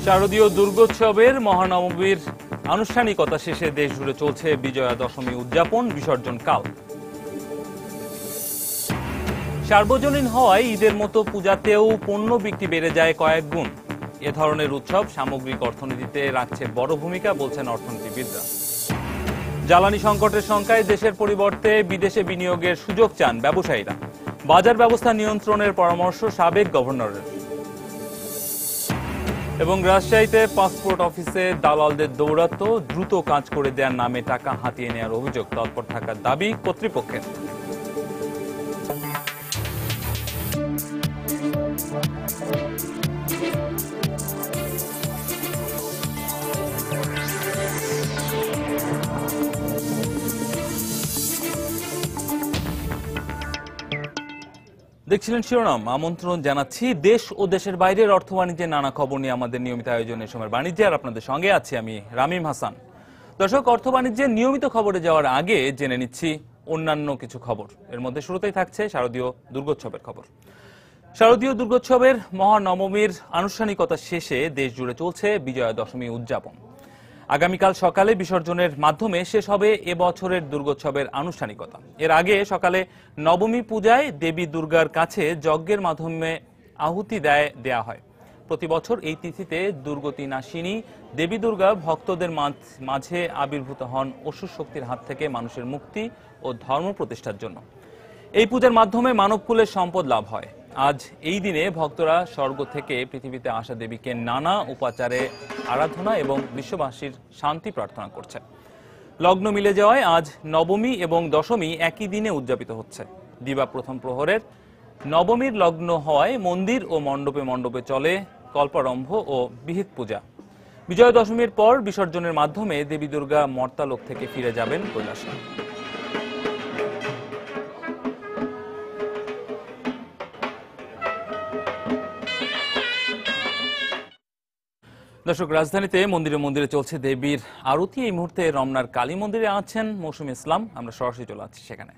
শারদীয় দুর্গোৎসবের মহানবমীর আনুষ্ঠানিকতা শেষে দেশ জুড়ে চলছে বিজয়া দশমী উদযাপন বিসর্জন কাল। সার্বজনীন হওয়ায় ঈদের মতো পূজাতেও পণ্য বিক্রি বেড়ে যায় কয়েক গুণ। এ ধরনের উৎসব সামগ্রিক অর্থনীতিতে রাখছে বড় ভূমিকা বলছেন অর্থনীতিবিদরা। জ্বালানি সংকটের শঙ্কায় দেশের পরিবর্তে বিদেশে বিনিয়োগের সুযোগ চান ব্যবসায়ীরা। বাজার ব্যবস্থা নিয়ন্ত্রণের পরামর্শ সাবেক গভর্নরের। এবং রাজশাহীতে পাসপোর্ট অফিসে দালালদের দৌরাত্ম্য, দ্রুত কাজ করে দেওয়ার নামে টাকা হাতিয়ে নেওয়ার অভিযোগ তৎপর থাকার দাবি কর্তৃপক্ষের। দেখছিলেন শিরোনাম। আমন্ত্রণ জানাচ্ছি দেশ ও দেশের বাইরের অর্থ বাণিজ্যের নানা খবর নিয়ে আমাদের নিয়মিত আয়োজনে সময়ের বাণিজ্যে, আর আপনাদের সঙ্গে আছি আমি রামিম হাসান। দর্শক, অর্থ বাণিজ্যের নিয়মিত খবরে যাওয়ার আগে জেনে নিচ্ছি অন্যান্য কিছু খবর। এর মধ্যে শুরুতেই থাকছে শারদীয় দুর্গোৎসবের খবর। শারদীয় দুর্গোৎসবের মহানবমীর আনুষ্ঠানিকতা শেষে দেশ জুড়ে চলছে বিজয়া দশমী উদযাপন। আগামীকাল সকালে বিসর্জনের মাধ্যমে শেষ হবে এবছরের দুর্গোৎসবের আনুষ্ঠানিকতা। এর আগে সকালে নবমী পূজায় দেবী দুর্গার কাছে যজ্ঞের মাধ্যমে আহুতি দেয়া হয়। প্রতি বছর এই তিথিতে দুর্গতি নাশিনী দেবী দুর্গা ভক্তদের মাঝে আবির্ভূত হন অসুর শক্তির হাত থেকে মানুষের মুক্তি ও ধর্ম প্রতিষ্ঠার জন্য। এই পূজার মাধ্যমে মানবকুলের সম্পদ লাভ হয়। আজ এই দিনে ভক্তরা স্বর্গ থেকে পৃথিবীতে আসা দেবীকে নানা উপাচারে আরাধনা এবং বিশ্ববাসীর শান্তি প্রার্থনা করছে। লগ্ন মিলে যাওয়ায় আজ নবমী এবং দশমী একই দিনে উদযাপিত হচ্ছে। দিবা প্রথম প্রহরের নবমীর লগ্ন হওয়ায় মন্দির ও মণ্ডপে মণ্ডপে চলে কল্পারম্ভ ও বিহিত পূজা। বিজয়া দশমীর পর বিসর্জনের মাধ্যমে দেবী দুর্গা মর্তালোক থেকে ফিরে যাবেন কৈলাসে। দর্শক, রাজধানীতে মন্দিরে মন্দিরে চলছে দেবীর আরতি। এই মুহূর্তে রমনার কালী মন্দিরে আছেন মৌসুমী ইসলাম। আমরা সরাসরি চলে যাচ্ছি সেখানে।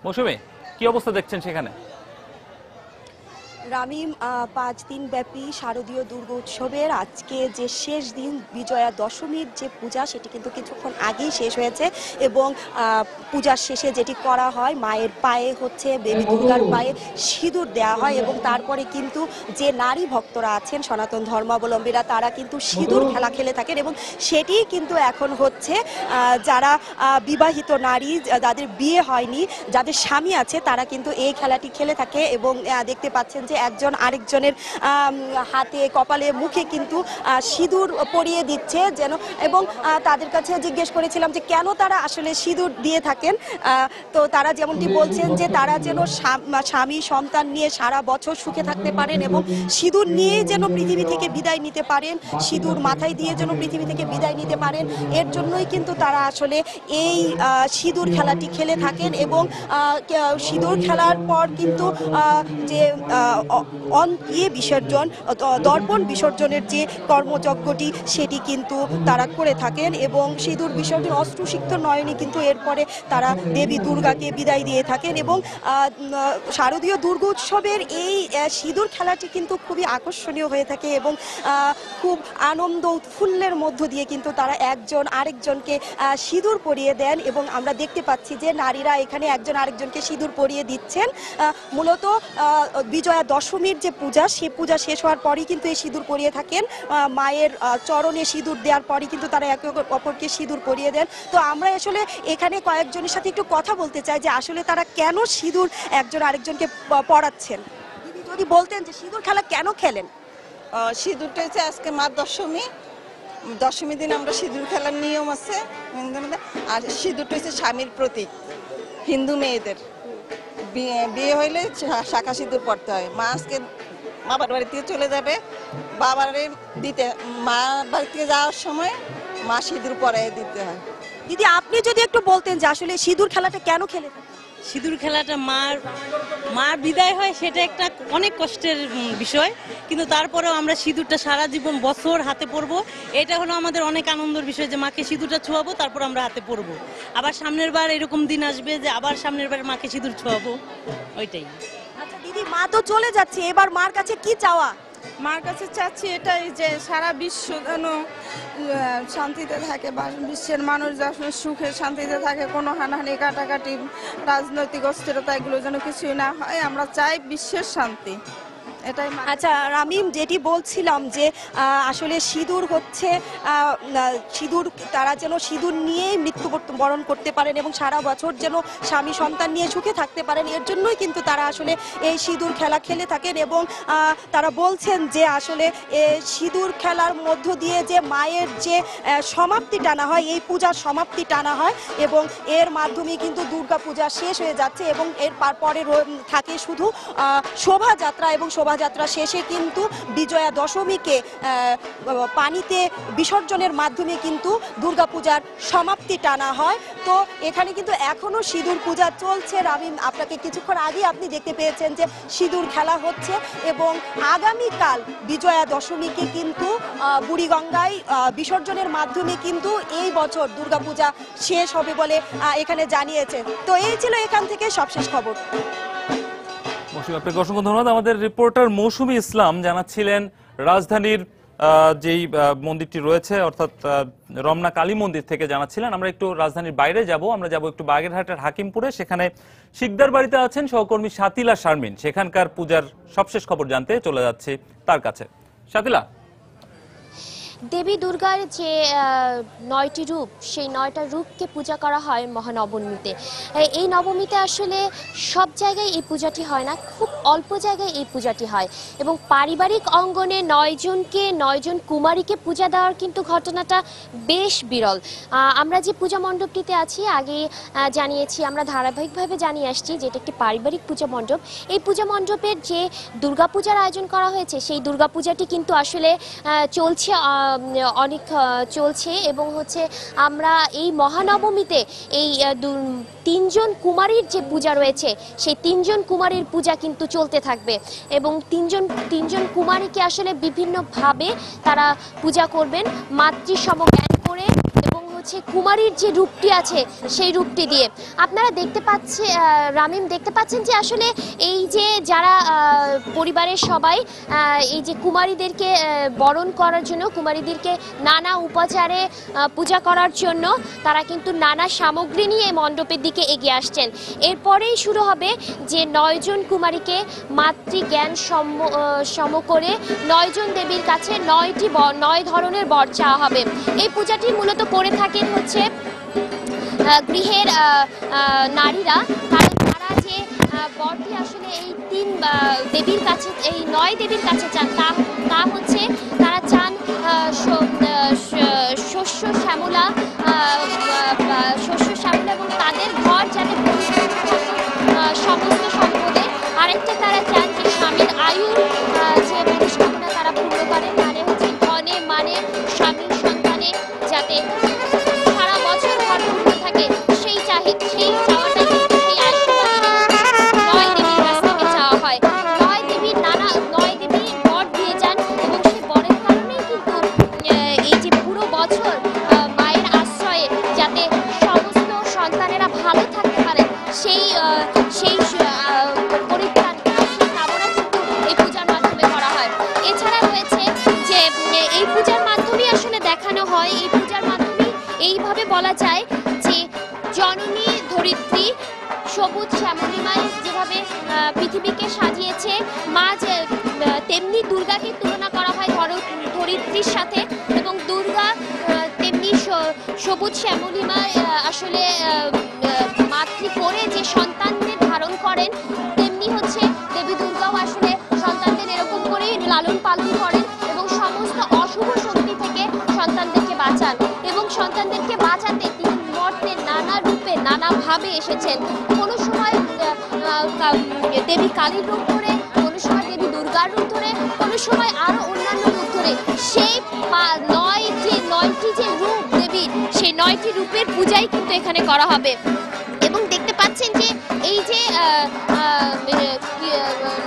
মৌসুমী, কি অবস্থা দেখছেন সেখানে? রামিম, 5 দিন ব্যাপী শারদীয় দুর্গোৎসবের আজকে যে শেষ দিন বিজয়া দশমীর যে পূজা, সেটি কিন্তু কিছুক্ষণ আগেই শেষ হয়েছে। এবং পূজার শেষে যেটি করা হয়, মায়ের পায়ে হচ্ছে দেবী দুর্গার পায়ে সিঁদুর দেওয়া হয় এবং তারপরে কিন্তু যে নারী ভক্তরা আছেন সনাতন ধর্মাবলম্বীরা, তারা কিন্তু সিঁদুর খেলা খেলে থাকেন। এবং সেটি কিন্তু এখন হচ্ছে যারা বিবাহিত নারী, যাদের বিয়ে হয়নি, যাদের স্বামী আছে, তারা কিন্তু এই খেলাটি খেলে থাকে। এবং দেখতে পাচ্ছেন যে একজন আরেকজনের হাতে, কপালে, মুখে কিন্তু সিঁদুর পরিয়ে দিচ্ছে যেন। এবং তাদের কাছে জিজ্ঞেস করেছিলাম যে কেন তারা আসলে সিঁদুর দিয়ে থাকেন। তো তারা যেমনটি বলছেন যে তারা যেন স্বামী সন্তান নিয়ে সারা বছর সুখে থাকতে পারেন এবং সিঁদুর নিয়ে যেন পৃথিবী থেকে বিদায় নিতে পারেন, সিঁদুর মাথায় দিয়ে যেন পৃথিবী থেকে বিদায় নিতে পারেন। এর জন্যই কিন্তু তারা আসলে এই সিঁদুর খেলাটি খেলে থাকেন। এবং সিঁদুর খেলার পর কিন্তু যে বিসর্জন, দর্পণ বিসর্জনের যে কর্মযজ্ঞটি, সেটি কিন্তু তারা করে থাকেন। এবং সিঁদুর বিসর্জন অশ্রুসিক্ত নয়নে কিন্তু এরপরে তারা দেবী দুর্গাকে বিদায় দিয়ে থাকেন। এবং শারদীয় দুর্গোৎসবের এই সিঁদুর খেলাটি কিন্তু খুবই আকর্ষণীয় হয়ে থাকে এবং খুব আনন্দ উৎফুল্লের মধ্য দিয়ে কিন্তু তারা একজন আরেকজনকে সিঁদুর পরিয়ে দেন। এবং আমরা দেখতে পাচ্ছি যে নারীরা এখানে একজন আরেকজনকে সিঁদুর পরিয়ে দিচ্ছেন। মূলত বিজয়া দশমীর যে পূজা, সেই পূজা শেষ হওয়ার পরই কিন্তু এই সিঁদুর পরিয়ে থাকেন। মায়ের চরণে সিঁদুর দেওয়ার পরই কিন্তু তারা একে অপরকে সিঁদুর পরিয়ে দেন। তো আমরা আসলে এখানে কয়েকজনের সাথে একটু কথা বলতে চাই যে আসলে তারা কেন সিঁদুর একজন আরেকজনকে পরাচ্ছেন। যদি বলতেন যে সিঁদুর খেলা কেন খেলেন? সিঁদুরটা হচ্ছে আজকে মা দশমী, দশমীর দিন আমরা সিঁদুর খেলার নিয়ম আছে হিন্দু মধ্যে। আর সিঁদুরটা হচ্ছে স্বামীর প্রতীক। হিন্দু মেয়েদের বিয়ে হইলে শাখা সিঁদুর পড়তে হয়। মা আজকে বাবার বাড়ি থেকে চলে যাবে, বাবারে দিতে, মা বাড়ি থেকে যাওয়ার সময় মা সিঁদুর পরাই দিতে হয়। দিদি, আপনি যদি একটু বলতেন যে আসলে সিঁদুর খেলাটা কেন খেলে? সিঁদুর খেলাটা মার বিদায় হয়, সেটা একটা অনেক কষ্টের বিষয়, কিন্তু তারপরেও আমরা সিঁদুরটা সারা জীবন বছর হাতে পরবো। এটা হলো আমাদের অনেক আনন্দের বিষয় যে মাকে সিঁদুরটা ছোঁয়াবো, তারপর আমরা হাতে পরবো। আবার সামনের বার এরকম দিন আসবে যে আবার সামনের বার মাকে সিঁদুর ছোঁয়াবো, ওইটাই। আচ্ছা দিদি, মা তো চলে যাচ্ছে, এবার মার কাছে কি চাওয়া? মার কাছে চাচ্ছি এটাই যে সারা বিশ্ব যেন শান্তিতে থাকে বা বিশ্বের মানুষ যেন সুখে শান্তিতে থাকে, কোনো হানাহানি কাটাকাটি রাজনৈতিক অস্থিরতা এগুলো যেন কিছুই না হয়। আমরা চাই বিশ্বের শান্তি, এটাই। আচ্ছা রামিম, যেটি বলছিলাম যে আসলে সিঁদুর হচ্ছে সিঁদুর, তারা যেন সিঁদুর নিয়েই মৃত্যুবরণ করতে পারেন এবং সারা বছর যেন স্বামী সন্তান নিয়ে সুখে থাকতে পারেন, এর জন্যই কিন্তু তারা আসলে এই সিঁদুর খেলা খেলে থাকেন। এবং তারা বলছেন যে আসলে সিঁদুর খেলার মধ্য দিয়ে যে মায়ের যে সমাপ্তি টানা হয়, এই পূজার সমাপ্তি টানা হয় এবং এর মাধ্যমে কিন্তু দুর্গা পূজা শেষ হয়ে যাচ্ছে এবং এর পরে থাকে শুধু শোভাযাত্রা এবং শোভাযাত্রা শেষে কিন্তু বিজয়া দশমীকে পানিতে বিসর্জনের মাধ্যমে কিন্তু দুর্গাপূজার সমাপ্তি টানা হয়। তো এখানে কিন্তু এখনো সিঁদুর পূজা চলছে। রামিম, আপনাকে কিছুক্ষণ আগে আপনি দেখতে পেয়েছেন যে সিঁদুর খেলা হচ্ছে এবং আগামীকাল বিজয়া দশমীকে কিন্তু বুড়িগঙ্গায় বিসর্জনের মাধ্যমে কিন্তু এই বছর দুর্গাপূজা শেষ হবে বলে এখানে জানিয়েছে। তো এই ছিল এখান থেকে সবশেষ খবর। মৌসুমী, আপনাকে অসংখ্য ধন্যবাদ। আমাদের রিপোর্টার মৌসুমী ইসলাম জানাচ্ছিলেন রাজধানীর যেই মন্দিরটি রয়েছে অর্থাৎ রমনা কালী মন্দির থেকে জানাচ্ছিলেন। আমরা একটু রাজধানীর বাইরে যাব, আমরা যাব একটু বাগেরহাটের হাকিমপুরে। সেখানে শিকদার বাড়িতে আছেন সহকর্মী শাতিলা শারমিন। সেখানকার পূজার সবশেষ খবর জানতে চলে যাচ্ছে তার কাছে। শাতিলা, দেবী দুর্গার যে 9টি রূপ, সেই 9টা রূপকে পূজা করা হয় মহানবমীতে। এই নবমীতে আসলে সব জায়গায় এই পূজাটি হয় না, খুব অল্প জায়গায় এই পূজাটি হয় এবং পারিবারিক অঙ্গনে 9 জন কুমারীকে পূজা দেওয়ার কিন্তু ঘটনাটা বেশ বিরল। আমরা যে পূজা মণ্ডপটিতে আছি, আগে জানিয়েছি, আমরা ধারাবাহিকভাবে জানিয়ে আসছি যে এটা একটি পারিবারিক পূজা মণ্ডপ। এই পূজা মণ্ডপের যে দুর্গাপূজার আয়োজন করা হয়েছে, সেই দুর্গাপূজাটি কিন্তু আসলে চলছে অনেক চলছে এবং হচ্ছে আমরা এই মহানবমীতে এই 3 জন কুমারীর যে পূজা রয়েছে, সেই 3 জন কুমারীর পূজা কিন্তু চলতে থাকবে এবং 3 জন কুমারীকে আসলে বিভিন্নভাবে তারা পূজা করবেন মাতৃসম জ্ঞান করে এবং হচ্ছে কুমারীর যে রূপটি আছে সেই রূপটি দিয়ে। আপনারা দেখতে পাচ্ছেন, রামিম, দেখতে পাচ্ছেন যে আসলে এই যে যারা পরিবারের সবাই এই যে কুমারীদেরকে বরণ করার জন্য, কুমারীদেরকে নানা উপাচারে পূজা করার জন্য তারা কিন্তু নানা সামগ্রী নিয়ে মণ্ডপের দিকে এগিয়ে আসছেন। এরপরেই শুরু হবে যে 9 জন কুমারীকে মাতৃজ্ঞান সম করে 9 জন দেবীর কাছে 9 ধরনের বর চাওয়া হবে। এই পূজাটি মূলত করে থাকেন হচ্ছে গৃহের নারীরা, কারণ তারা যে বরটি আসলে এই 3 দেবীর কাছে, এই 9 দেবীর কাছে চান, তা হচ্ছে তারা চান শস্য শ্যামলা এবং তাদের ঘর যাতে সমস্ত সম্পদে। আরেকটা তারা চান যে স্বামীর আয়ু যে মনস্কামনা তারা পূর্ণ করেন, মানে হচ্ছে ধনে মানে স্বামীর সন্তানে যাতে সারা বছর ঘর পূর্ণ থাকে, সেই চাওয়াটা, সেই আশীর্বাদ 9 দেবীর কাছ থেকে চাওয়া হয়। 9 দেবীর বর দিয়ে যান এবং সেই বরের কারণেই কিন্তু এই যে পুরো বছর মায়ের আশ্রয়ে যাতে সমস্ত সন্তানেরা ভালো থাকতে পারে, সেই পরিত্রাণ, সেই কামনা কিন্তু এই পূজার মাধ্যমে করা হয়। এছাড়া রয়েছে যে এই পূজার মাধ্যমে আসলে দেখানো হয়, এই পূজার মাধ্যমে এইভাবে বলা যায় যে জননী ধরিত্রী সবুজ শ্যামলিমায় যেভাবে পৃথিবীকে সাজিয়েছে মা, যে তেমনি দুর্গাকে তুলনা করা হয় ধরিত্রীর সাথে এবং দুর্গা তেমনি সবুজ শ্যামলিমায় আসলে মাতৃ করে যে সন্তানদের ধারণ করেন, তেমনি হচ্ছে দেবী দুর্গাও আসলে সন্তানদের এরকম করেই লালন পালন করেন এবং সমস্ত অশুভ শক্তি থেকে সন্তানদেরকে বাঁচান এবং সন্তানদেরকে বাঁচাতে তিনি মর্তে নানা রূপে নানাভাবে এসেছেন। কোনো সময় দেবী কালীর রূপ ধরে, কোনো সময় দেবী দুর্গার রূপ ধরে, কোনো সময় আরো অন্যান্য রূপ ধরে। সেই 9টি যে রূপ দেবীর, সেই 9টি রূপের পূজাই কিন্তু এখানে করা হবে। এবং দেখতে পাচ্ছেন যে এই যে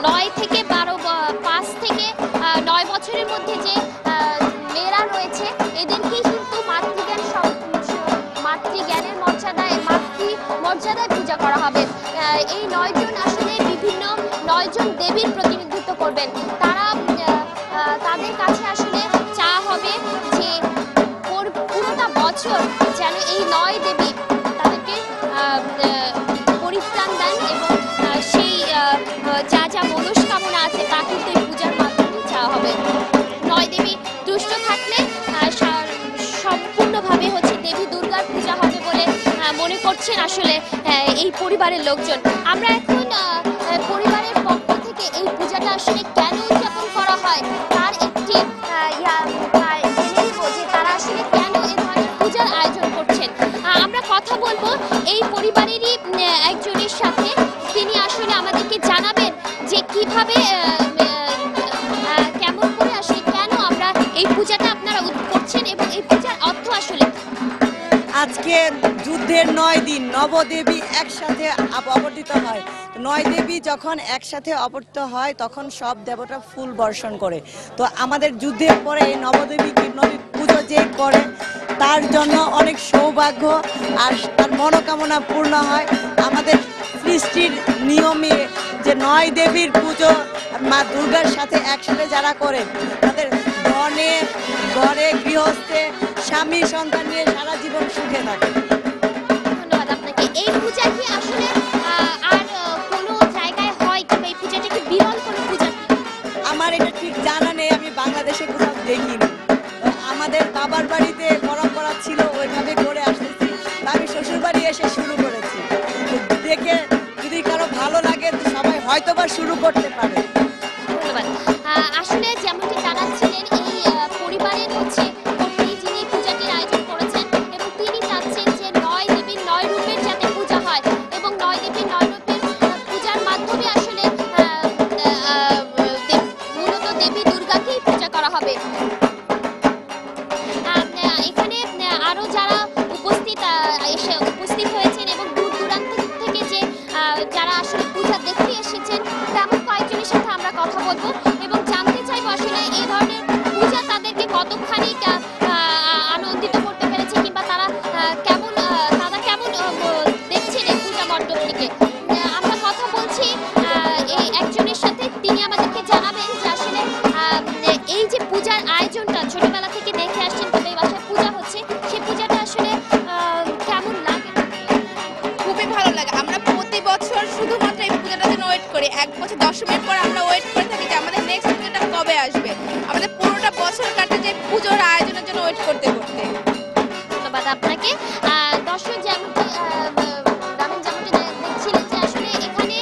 9 থেকে 5 থেকে 9 বছরের মধ্যে যে মেয়েরা রয়েছে, এদেরকেই কিন্তু মাতৃজ্ঞানের মর্যাদায় পূজা করা হবে। এই 9 জন আসলে বিভিন্ন 9 জন দেবীর প্রতিনিধিত্ব করবেন। তারা এই 9 দেবী তাদেরকে পরিত্রাণ দেন এবং সেই যা যা মনস্কামনা আছে তা কিন্তু এই পূজার মাধ্যমে চাওয়া হবে। 9 দেবী তুষ্ট থাকলে সম্পূর্ণভাবে হচ্ছে দেবী দুর্গার পূজা হবে বলে মনে করছেন আসলে এই পরিবারের লোকজন। আমরা এখন পরিবারের পক্ষ থেকে এই পূজাটা আসলে কেন উদযাপন করা হয় তার একটি জেনে নিব যে তারা আসলে কেন এ ধরনের পূজার আয়োজন করছেন। আমরা কথা বলবো এই পরিবারেরই একজনের সাথে, তিনি আসলে আমাদেরকে জানাবেন যে কিভাবে কেমন করে আসলে কেন আমরা এই পূজাটা আপনারা করছেন এবং এই পূজার অর্থ আসলে। আজকে যুদ্ধের 9 দিন নবদেবী একসাথে অবতরিত হয়। 9 দেবী যখন একসাথে অবতরিত হয় তখন সব দেবতা ফুল বর্ষণ করে। তো আমাদের যুদ্ধের পরে এই নবদেবী পুজো যে করে তার জন্য অনেক সৌভাগ্য আর তার মনোকামনা পূর্ণ হয়। আমাদের সৃষ্টির নিয়মে যে 9 দেবীর পুজো মা দুর্গার সাথে একসাথে যারা করে তাদের ধনে ঘরে গৃহস্থে স্বামী সন্তান নিয়ে সারা জীবন সুখে থাকে। ধন্যবাদ আপনাকে। এই পূজা কি আসলে আর কোনো জায়গায় হয় কিংবা এই পূজাটা কি বিরল কোনো পূজা? আমার এটা ঠিক জানা নেই, আমি বাংলাদেশে কোথাও দেখিনি। আমাদের বাবার বাড়িতে পরম্পরা ছিল, ওইভাবে করে আসতেছি। আমি শ্বশুর বাড়ি এসে শুরু করেছি। দেখে যদি কারো ভালো লাগে সবাই হয়তোবা শুরু করতে পারে। ধন্যবাদ। আসলে যেমনটি জানাচ্ছিলেন এই পরিবারের হচ্ছে যিনি পূজাটির আয়োজন করেছেন এবং তিনি চাচ্ছেন যে 9 দেবীর 9 রূপের যাতে পূজা হয় এবং 9 দেবীর 9 রূপের পূজার মাধ্যমে আসলে মূলত দেবী দুর্গাকেই পূজা করা হবে। এখানে আরো যারা উপস্থিত হয়েছেন এবং দূর দূরান্ত থেকে যে যারা আসলে পূজা দেখতে এসেছেন তেমন কয়েকজনের সাথে আমরা কথা বলবো এবং জানতে চাইবো আসলে এই ধরনের পূজা তাদেরকে কতখানি আনন্দিত করতে পেরেছে কিংবা তারা কেমন দেখছেন এই পূজা মণ্ডপ থেকে। আমরা কথা বলছি এই একজনের সাথে, তিনি আমাদেরকে জানাবেন যে আসলে এই যে পূজার আয়োজনটা ছোটবেলা থেকে দেখে আসছেন কিংবা এই বাসায় পূজা হচ্ছে সেই পূজাটা আসলে কেমন লাগে? খুবই ভালো লাগে। আমরা প্রতি বছর শুধুমাত্র এই পূজাটার জন্য ওয়েট করি। এক বছর দশমীর পর আমরা ওয়েট করে থাকি যে আমাদের নেক্সট পূজাটা কবে আসবে। আমাদের পুরোটা বছর কাটে যে পুজোর আয়োজনের জন্য ওয়েট করতে করতে। ধন্যবাদ আপনাকে। দর্শক যেমনটি দেখছিলেন যে আসলে এখানে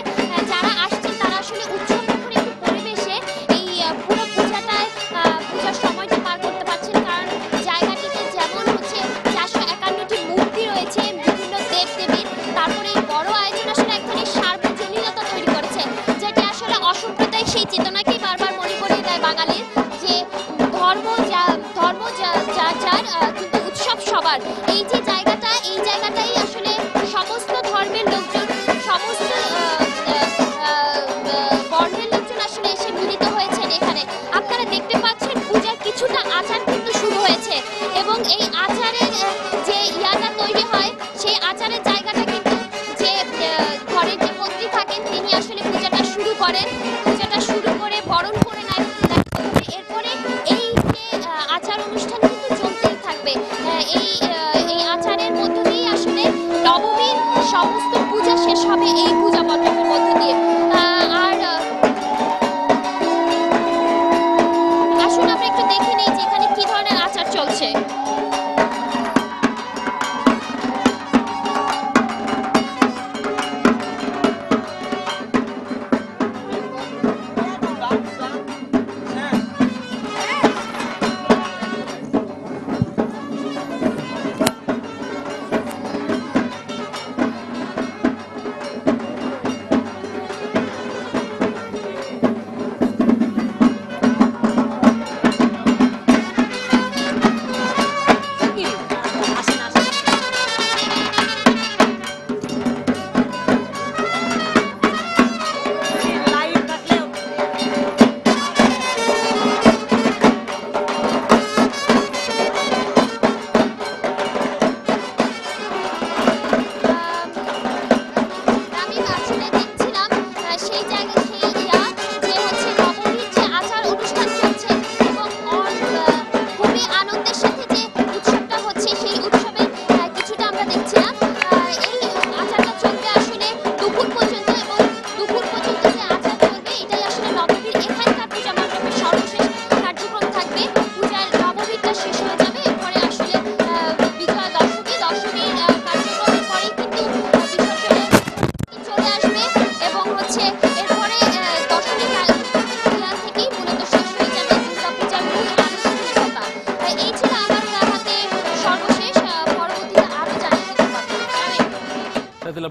যারা আসছেন তারা আসলে উৎসবমুখর একটি পরিবেশে এই পুরো পূজার সময়টা পার করতে পারছেন, কারণ জায়গাটিতে যেমন হচ্ছে 451টি মূর্তি রয়েছে বিভিন্ন দেবদেবীর, তারপরে এই বড় আয়োজন আসলে একখানি সার্বজনীনতা তৈরি করেছে যেটি আসলে অসাম্প্রদায়িক সেই চেতনাকেই বারবার মনে করিয়ে দেয় বাঙালির যে ধর্ম যার কিন্তু উৎসব সবার। এই যে জায়গাটাই আসলে সমস্ত ধর্মের লোকজন সমস্ত বর্ণের লোকজন আসলে এসে মিলিত হয়েছেন এখানে। আপনারা দেখতে পাচ্ছেন পূজার কিছুটা আচার কিন্তু শুরু হয়েছে এবং এই আচারের যে ইয়াটা তৈরি হয় সেই আচারের জায়গাটা কিন্তু যে ঘরের যে মন্ত্রী থাকেন তিনি আসলে পূজাটা শুরু করেন, পূজাটা শুরু করে বরণ করে নেয়। এরপরে এই যে আচার অনুষ্ঠান কিন্তু চলতেই থাকবে। এই আচারের মধ্য দিয়ে আসলে নবমীর সমস্ত পূজা শেষ হবে এই পূজা মণ্ডপের মধ্য দিয়ে। আর আসুন আমরা একটু দেখে নিই যে এখানে কি ধরনের আচার চলছে।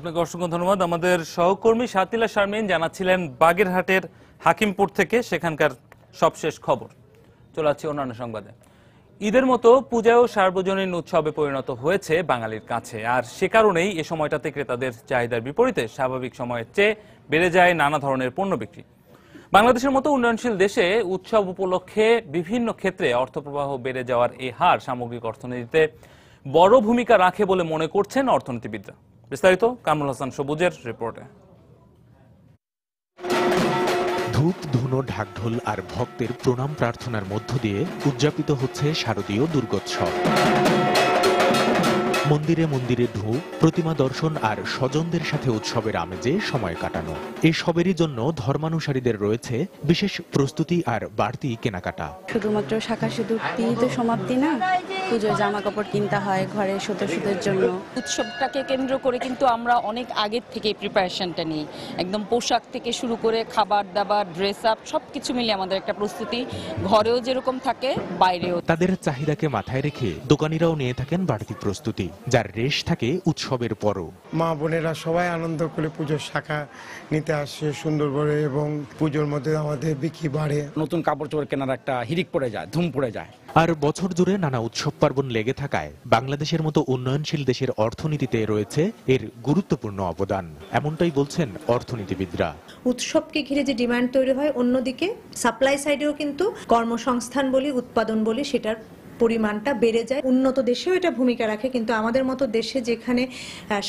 আপনাকে অসংখ্য ধন্যবাদ। আমাদের সহকর্মী শাতিলা শারমিন জানাচ্ছিলেন বাগেরহাটের হাকিমপুর থেকে সেখানকার সবশেষ খবর। চলে যাচ্ছি অন্যান্য সংবাদে। ঈদের মতো পূজাও সার্বজনীন উৎসবে পরিণত হয়েছে বাঙালির কাছে, আর সে কারণেই এ সময়টাতে ক্রেতাদের চাহিদার বিপরীতে স্বাভাবিক সময়ের চেয়ে বেড়ে যায় নানা ধরনের পণ্য বিক্রি। বাংলাদেশের মতো উন্নয়নশীল দেশে উৎসব উপলক্ষে বিভিন্ন ক্ষেত্রে অর্থপ্রবাহ বেড়ে যাওয়ার এই হার সামগ্রিক অর্থনীতিতে বড় ভূমিকা রাখে বলে মনে করছেন অর্থনীতিবিদরা। বিস্তারিত কামরুল হাসান সবুজের রিপোর্টে। ধূপ, ধুনো, ঢাকঢোল আর ভক্তের প্রণাম প্রার্থনার মধ্য দিয়ে উদযাপিত হচ্ছে শারদীয় দুর্গোৎসব। মন্দিরে মন্দিরে ধূপ, প্রতিমা দর্শন আর স্বজনদের সাথে উৎসবের আমেজে সময় কাটানো, এসবেরই জন্য ধর্মানুসারীদের রয়েছে বিশেষ প্রস্তুতি আর বাড়তি কেনাকাটা। শুধুমাত্র শাখা সিঁদুর দিয়ে তো সমাপ্তি না, পুজোর জামা কাপড় কিনতে হয় ঘরের সদস্যদের জন্য। উৎসবটাকে কেন্দ্র করে কিন্তু আমরা অনেক আগের থেকে প্রিপারেশনটা নিই, একদম পোশাক থেকে শুরু করে খাবার দাবার, ড্রেস আপ, সবকিছু মিলে আমাদের একটা প্রস্তুতি ঘরেও যেরকম থাকে বাইরেও। তাদের চাহিদাকে মাথায় রেখে দোকানিরাও নিয়ে থাকেন বাড়তি প্রস্তুতি, যার রেশ থাকে উৎসবের পরও। মা বোনেরা সবাই আনন্দ করে পুজোর শাখা নিতে আসে সুন্দর করে, এবং পুজোর মধ্যে আমাদের বিক্রি বাড়ে। নতুন কাপড় চোপড় কেনার একটা হিড়িক পড়ে যায়, ধুম পড়ে যায়। আর বছর জুড়ে নানা উৎসব পার্বণ লেগে থাকায় বাংলাদেশের মতো উন্নয়নশীল দেশের অর্থনীতিতে রয়েছে এর গুরুত্বপূর্ণ অবদান, এমনটাই বলছেন অর্থনীতিবিদরা। উৎসবকে ঘিরে যে ডিমান্ড তৈরি হয়, অন্যদিকে সাপ্লাই সাইডেও কিন্তু কর্মসংস্থান বলি, উৎপাদন বলি, সেটার পরিমাণটা বেড়ে যায়। উন্নত দেশেও এটা ভূমিকা রাখে, কিন্তু আমাদের মতো দেশে যেখানে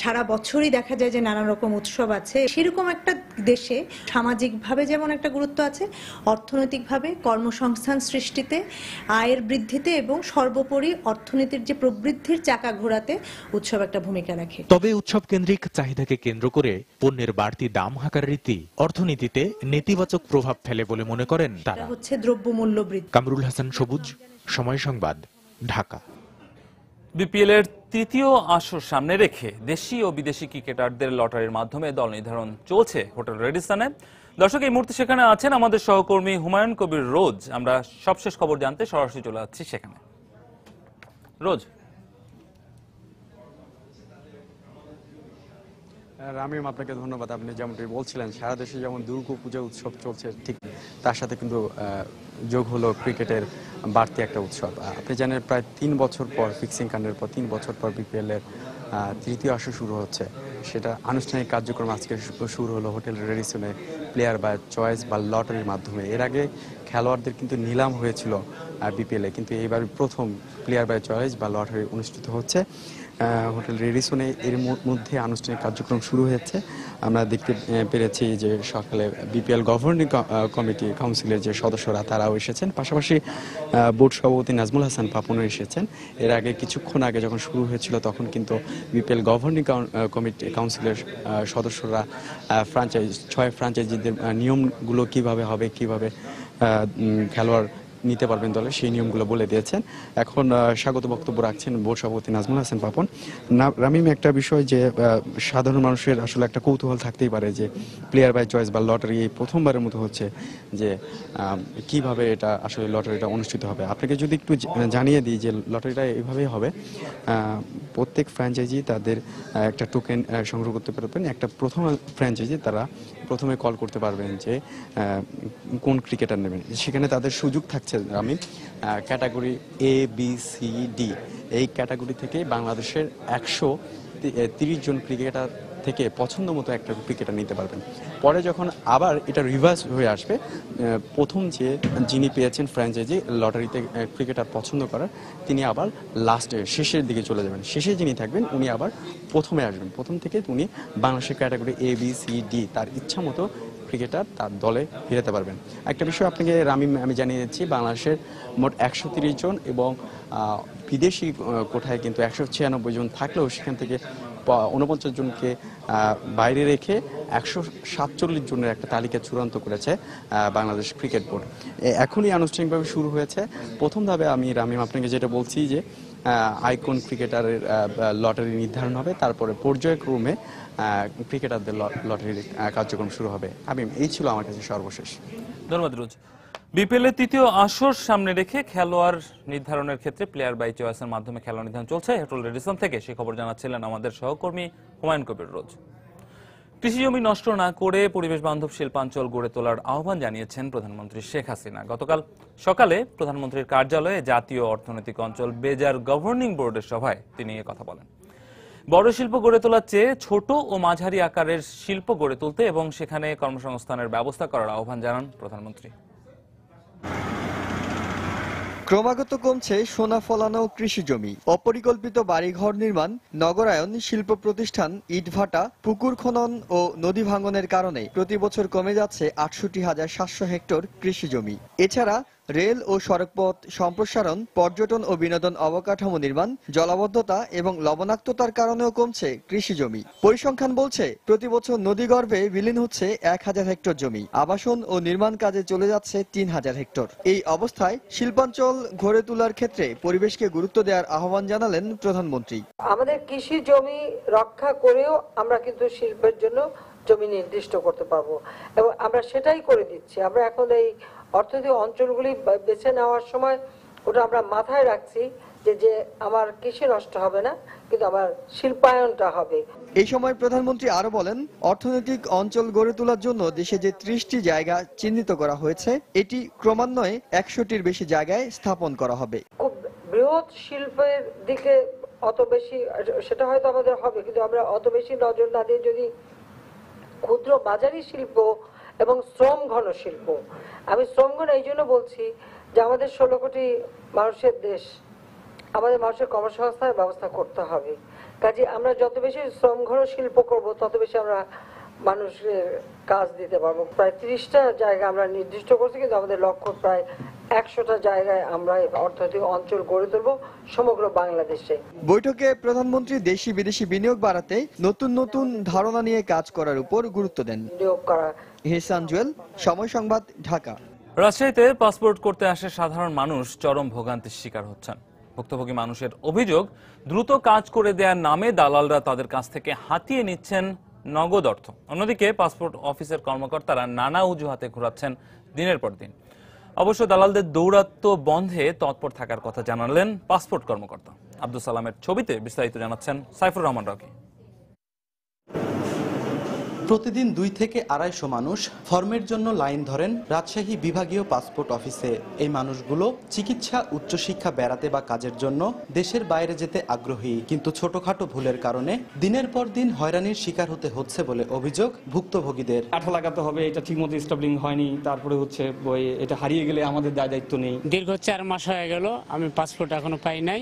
সারা বছরই দেখা যায় যে নানা রকম উৎসব আছে, সেরকম একটা দেশে সামাজিকভাবে যেমন একটা গুরুত্ব আছে, অর্থনৈতিকভাবে কর্মসংস্থান সৃষ্টিতে, আয়ের বৃদ্ধিতে এবং সর্বোপরি অর্থনীতির যে প্রবৃদ্ধির চাকা ঘোরাতে উৎসব একটা ভূমিকা রাখে। তবে উৎসব কেন্দ্রিক চাহিদাকে কেন্দ্র করে পণ্যের বাড়তি দাম হাঁকার রীতি অর্থনীতিতে নেতিবাচক প্রভাব ফেলে বলে মনে করেন তারা। হচ্ছে দ্রব্যমূল্য বৃদ্ধি। কামরুল হাসান সবুজ, সময় সংবাদ, ঢাকা। বিপিএল এর তৃতীয় আসর সামনে রেখে দেশি ও বিদেশি ক্রিকেটারদের লটারির মাধ্যমে দল নির্ধারণ চলছে হোটেল রেডিসনে। দর্শক, এই মুহূর্তে সেখানে আছেন আমাদের সহকর্মী হুমায়ুন কবির রোজ। আমরা সবশেষ খবর জানতে সরাসরি চলে যাচ্ছি সেখানে। রোজ। রামিম, আপনাকে ধন্যবাদ। আপনি যেমনটি বলছিলেন, সারা দেশে যেমন দুর্গা পূজা উৎসব চলছে, ঠিক তার সাথে কিন্তু যোগ হলো ক্রিকেটের বাড়তি একটা উৎসব। আপনি জানেন প্রায় 3 বছর পর, ফিক্সিং কাণ্ডের পর 3 বছর পর বিপিএল এর তৃতীয় আসর শুরু হচ্ছে। সেটা আনুষ্ঠানিক কার্যক্রম আজকে শুরু হলো হোটেল রেডিসনে প্লেয়ার বাই চয়েস বা লটারির মাধ্যমে। এর আগে খেলোয়াড়দের কিন্তু নিলাম হয়েছিল বিপিএলে, কিন্তু এইবার প্রথম প্লেয়ার বাই চয়েস বা লটারি অনুষ্ঠিত হচ্ছে হোটেল রেডিসনে। এর মধ্যে আনুষ্ঠানিক কার্যক্রম শুরু হয়েছে। আমরা দেখতে পেরেছি যে সকালে বিপিএল গভর্নিং কমিটি কাউন্সিলের যে সদস্যরা তারাও এসেছেন, পাশাপাশি বোর্ড সভাপতি নাজমুল হাসান পাপনও এসেছেন। এর আগে কিছুক্ষণ আগে যখন শুরু হয়েছিল তখন কিন্তু বিপিএল গভর্নিং কমিটি কাউন্সিলের সদস্যরা ফ্র্যাঞ্চাইজ 6 ফ্র্যাঞ্চাইজিদের নিয়মগুলো কিভাবে হবে, কিভাবে খেলোয়াড় নিতে পারবেন দলে, সেই নিয়মগুলো বলে দিয়েছেন। এখন স্বাগত বক্তব্য রাখছেন বোর্ড সভাপতি নাজমুল হাসান পাপন। রামিম, একটা বিষয় যে সাধারণ মানুষের আসলে একটা কৌতূহল থাকতেই পারে যে প্লেয়ার বাই চয়েস বা লটারি এই প্রথমবারের মতো হচ্ছে, যে কিভাবে এটা আসলে লটারিটা অনুষ্ঠিত হবে। আপনাকে যদি একটু জানিয়ে দিই যে লটারিটা এইভাবেই হবে, প্রত্যেক ফ্র্যাঞ্চাইজি তাদের একটা টোকেন সংগ্রহ করতে পারবেন। একটা প্রথম ফ্র্যাঞ্চাইজি তারা প্রথমে কল করতে পারবেন যে কোন ক্রিকেটার নেবেন। সেখানে তাদের সুযোগ থাকছে আমি category A, B, C, D এই ক্যাটাগরি থেকে বাংলাদেশের 130 জন ক্রিকেটার থেকে পছন্দ মতো একটা ক্রিকেটার নিতে পারবেন। পরে যখন আবার এটা রিভার্স হয়ে আসবে, প্রথম যিনি পেয়েছেন ফ্র্যাঞ্চাইজি লটারিতে ক্রিকেটার পছন্দ করার, তিনি আবার লাস্টে শেষের দিকে চলে যাবেন। শেষে যিনি থাকবেন উনি আবার প্রথমে আসবেন। প্রথম থেকে উনি বাংলাদেশের category A, B, C, D তার ইচ্ছা মতো ক্রিকেটার তার দলে ফিরাতে পারবেন। একটা বিষয় আপনাকে আমি জানিয়ে দিচ্ছি, বাংলাদেশের মোট 130 জন এবং বিদেশি কোঠায় কিন্তু 196 জন থাকলেও সেখান থেকে 49 জনকে বাইরে রেখে 147 জনের একটা তালিকা চূড়ান্ত করেছে বাংলাদেশ ক্রিকেট বোর্ড। এখনই আনুষ্ঠানিকভাবে শুরু হয়েছে। প্রথম ধাপে আমি রামিম আপনাকে যেটা বলছি যে আইকন ক্রিকেটারের লটারি নির্ধারণ হবে, তারপরে পর্যায়ক্রমে ক্রিকেটারদের লটারির কার্যক্রম শুরু হবে। এই ছিল আমার কাছে সর্বশেষ। ধন্যবাদ রোজ। বিপিএল এর তৃতীয় আসর সামনে রেখে খেলোয়াড় নির্ধারণের ক্ষেত্রে প্লেয়ার বাই চয়েসের মাধ্যমে খেলোয়াড় নির্ধারণ চলছে হোটেল রেডিসন থেকে। সেই খবর জানাচ্ছিলেন আমাদের সহকর্মী হুমায়ুন কবির রোজ। কৃষি জমি নষ্ট না করে পরিবেশ বান্ধব শিল্পাঞ্চল গড়ে তোলার আহ্বান জানিয়েছেন প্রধানমন্ত্রী শেখ হাসিনা। গতকাল সকালে প্রধানমন্ত্রীর কার্যালয়ে জাতীয় অর্থনৈতিক অঞ্চল বেজার গভর্নিং বোর্ডের সভায় তিনি এ কথা বলেন। বড় শিল্প গড়ে তোলার চেয়ে ছোট ও মাঝারি আকারের শিল্প গড়ে তুলতে এবং সেখানে কর্মসংস্থানের ব্যবস্থা করার আহ্বান জানান প্রধানমন্ত্রী। ক্রমাগত কমছে সোনা ফলানো কৃষি জমি, অপরিকল্পিত বাড়িঘর নির্মাণ, নগরায়ন, শিল্প প্রতিষ্ঠান, ইটভাটা, পুকুর খনন ও নদী ভাঙনের কারণে প্রতি বছর কমে যাচ্ছে ৬৮,৭০০ হেক্টর কৃষি জমি। এছাড়া রেল ও সড়কপথ সম্প্রসারণ, পর্যটন ও বিনোদন অবকাঠামো নির্মাণ, জলাবদ্ধতা এবং লবণাক্ততার কারণেও কমছে কৃষি জমি। পরিসংখ্যান বলছে প্রতি বছর নদীগর্ভে বিলীন হচ্ছে ১,০০০ হেক্টর জমি, আবাসন ও নির্মাণ কাজে চলে যাচ্ছে ৩,০০০ হেক্টর। এই অবস্থায় শিল্পাঞ্চল গড়ে তোলার ক্ষেত্রে পরিবেশকে গুরুত্ব দেওয়ার আহ্বান জানালেন প্রধানমন্ত্রী। আমাদের কৃষি জমি রক্ষা করেও আমরা কিন্তু শিল্পের জন্য জমি নির্দিষ্ট করতে পারবো এবং আমরা সেটাই করে দিচ্ছি। আমরা এখন এই অর্থনৈতিক অঞ্চলগুলি বেছে নেওয়ার সময় ওটা আমরা মাথায় রাখছি যে আমার কৃষি নষ্ট হবে না, কিন্তু আমার শিল্পায়নটা হবে। এই সময় প্রধানমন্ত্রী আরো বলেন, অর্থনৈতিক অঞ্চল গড়ে তোলার জন্য দেশে যে ৩০টি জায়গা চিহ্নিত করা হয়েছে, এটি ক্রমান্বয়ে ১০০টির বেশি জায়গায় স্থাপন করা হবে। খুব বৃহৎ শিল্পের দিকে অত বেশি, সেটা হয়তো আমাদের হবে, কিন্তু আমরা অত বেশি নজর না দিয়ে যদি ক্ষুদ্র মাঝারি শিল্প এবং শ্রম ঘন শিল্প, আমি শ্রম ঘন এই জন্য বলছি যে আমাদের ১৬ কোটি মানুষের দেশ, আমাদের মানুষের কর্মসংস্থানের ব্যবস্থা করতে হবে। কাজে আমরা যত বেশি শ্রম ঘন শিল্প করব তত বেশি আমরা মানুষের কাজ দিতে পারবো। প্রায় ৩০টা জায়গা আমরা নির্দিষ্ট করছি, কিন্তু আমাদের লক্ষ্য প্রায় ১০০টা জায়গায় আমরা অর্থনৈতিক অঞ্চল গড়ে তুলব সমগ্র বাংলাদেশে। বৈঠকে প্রধানমন্ত্রী দেশি বিদেশি বিনিয়োগ বাড়াতে নতুন নতুন ধারণা নিয়ে কাজ করার উপর গুরুত্ব দেন। ইহসান জুয়েল, সময় সংবাদ, ঢাকা। রাজশাহীতে পাসপোর্ট করতে আসে সাধারণ মানুষ চরম ভোগান্তির শিকার হচ্ছেন। ভুক্তভোগী মানুষের অভিযোগ, দ্রুত কাজ করে দেওয়ার নামে দালালরা তাদের কাছ থেকে হাতিয়ে নিচ্ছেন নগদ অর্থ। অন্যদিকে পাসপোর্ট অফিসের কর্মকর্তারা নানা অজুহাতে ঘোরাচ্ছেন দিনের পর দিন। অবশ্য দালালদের দৌরাত্ম বন্ধে তৎপর থাকার কথা জানালেন পাসপোর্ট কর্মকর্তা। আব্দুল সালামের ছবিতে বিস্তারিত জানাচ্ছেন সাইফুর রহমান রকি। প্রতিদিন ২ থেকে ২৫০ মানুষ ফর্মের জন্য লাইন ধরেন রাজশাহী বিভাগীয় পাসপোর্ট অফিসে। এই মানুষগুলো চিকিৎসা, উচ্চশিক্ষা, বেড়াতে বা কাজের জন্য দেশের বাইরে যেতে আগ্রহী, কিন্তু ছোটখাটো ভুলের কারণে দিনের পর দিন হয়রানির শিকার হতে হচ্ছে বলে অভিযোগ ভুক্তভোগীদের। আঠা লাগাতে হবে, এটা ঠিকমতো স্টাবলিং হয়নি, তারপরে হচ্ছে এটা হারিয়ে গেলে আমাদের দায় দায়িত্ব নেই। দীর্ঘ ৪ মাস হয়ে গেল, আমি পাসপোর্ট এখনো পাই নাই।